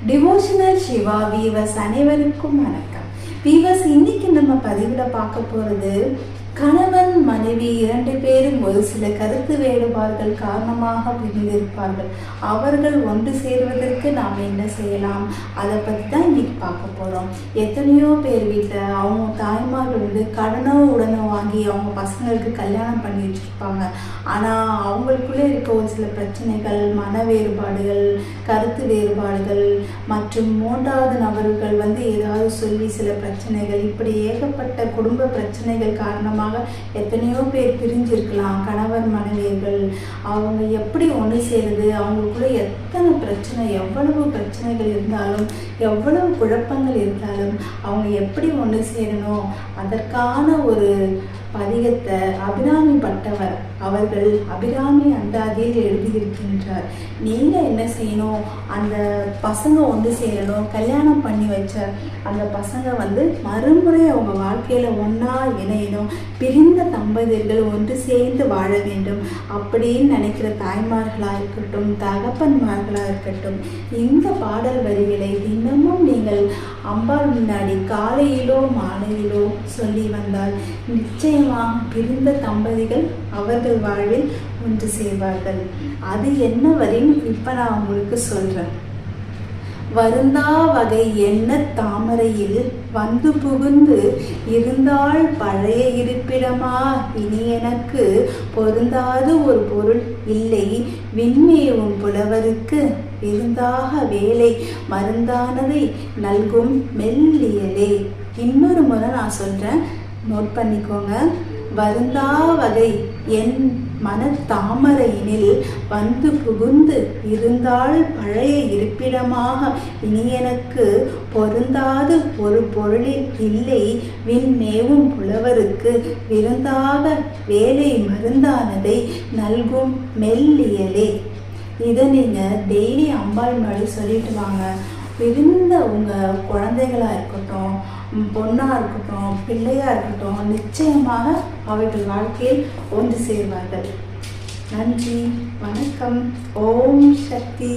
Devotional Siva viewers அனைவருக்கும் வணக்கம். Viewers, இன்னைக்கு நம்ம பதிவில் பார்க்க போகிறது கணவன் மனைவி 2 பேரும் ஒரு சில கருத்து வேறுபாடுகள் காரணமாக பிரிந்திருப்பார்கள். அவர்கள் ஒன்று சேர்வதற்கு நாம் என்ன செய்யலாம், அதை பற்றி தான் இன்னைக்கு பார்க்க போகிறோம். எத்தனையோ பேர் வீட்டில் அவங்க தாய்மார்கள் வந்து கடனோ உடனோ வாங்கி அவங்க பசங்களுக்கு கல்யாணம் பண்ணி வச்சுருப்பாங்க. ஆனால் அவங்களுக்குள்ளே இருக்க ஒரு சில பிரச்சனைகள், மன வேறுபாடுகள், கருத்து வேறுபாடுகள் மற்றும் 3வது நபர்கள் வந்து ஏதாவது சொல்லி சில பிரச்சனைகள், இப்படி ஏகப்பட்ட குடும்ப பிரச்சனைகள் காரணமாக எத்தனையோ பேர் பிரிஞ்சிருக்கலாம். கணவன் மனைவியர்கள் அவங்க எப்படி ஒன்று சேருது, அவங்களுக்குள்ள எத்தனை பிரச்சனை, எவ்வளவு பிரச்சனைகள் இருந்தாலும், எவ்வளவு குழப்பங்கள் இருந்தாலும் அவங்க எப்படி ஒன்று சேரணும், அதற்கான ஒரு பதிகத்தை அபிராமி பட்டவர் அவர்கள் அபிராமி அந்தாதியில் எழுதியிருக்கின்றார். நீங்கள் என்ன செய்யணும், அந்த பசங்க ஒன்று சேரணும், கல்யாணம் பண்ணி வச்ச அந்த பசங்க வந்து மறுமுறை அவங்க வாழ்க்கையில் ஒன்றா இணையணும், பிரிந்த தம்பதியர்கள் ஒன்று சேர்ந்து வாழ வேண்டும் அப்படின்னு நினைக்கிற தாய்மார்களாக இருக்கட்டும், தகப்பன்மார்களாக இருக்கட்டும், இந்த பாடல் வரிகளை தினமும் நீங்கள் அம்பாள் முன்னாடி காலையிலோ மாலையிலோ சொல்லி வந்தால் நிச்சயமாக பிரிந்த தம்பதிகள் அவர்கள் வாழ்வில் ஒன்று சேர்வார்கள். அது என்ன வரையும் இப்போ நான் உங்களுக்கு சொல்கிறேன். வருந்தா வகை என்ன தாமரையில் வந்து புகுந்து இருந்தால் பழைய இருப்பிடமா, இனி எனக்கு பொருந்தாது ஒரு பொருள் இல்லை, விண்மேவும் புலவருக்கு விருந்தாக வேலை மருந்தானதை நல்கும் மெல்லியலே. இன்னொரு முறை நான் சொல்கிறேன், நோட் பண்ணிக்கோங்க. வருந்தா வகை என் மனத்தாமரையினில் வந்து புகுந்து இருந்தால் பழைய இருப்பிடமாக, இனி எனக்கு பொருந்தாது ஒரு பொருளில் இல்லை, விண்மேவும் புலவருக்கு விருந்தாக வேலை மருந்தானதை நல்கும் மெல்லியலே. இதை நீங்கள் டெய்லி அம்பாள் முன்னாடி சொல்லிட்டு வாங்க. பிரிந்த உங்கள் குழந்தைகளாக இருக்கட்டும், பொண்ணாக இருக்கட்டும், பிள்ளையாக இருக்கட்டும், நிச்சயமாக அவர்கள் வாழ்க்கையில் ஒன்று சேர்வார்கள். நன்றி, வணக்கம். ஓம் சக்தி.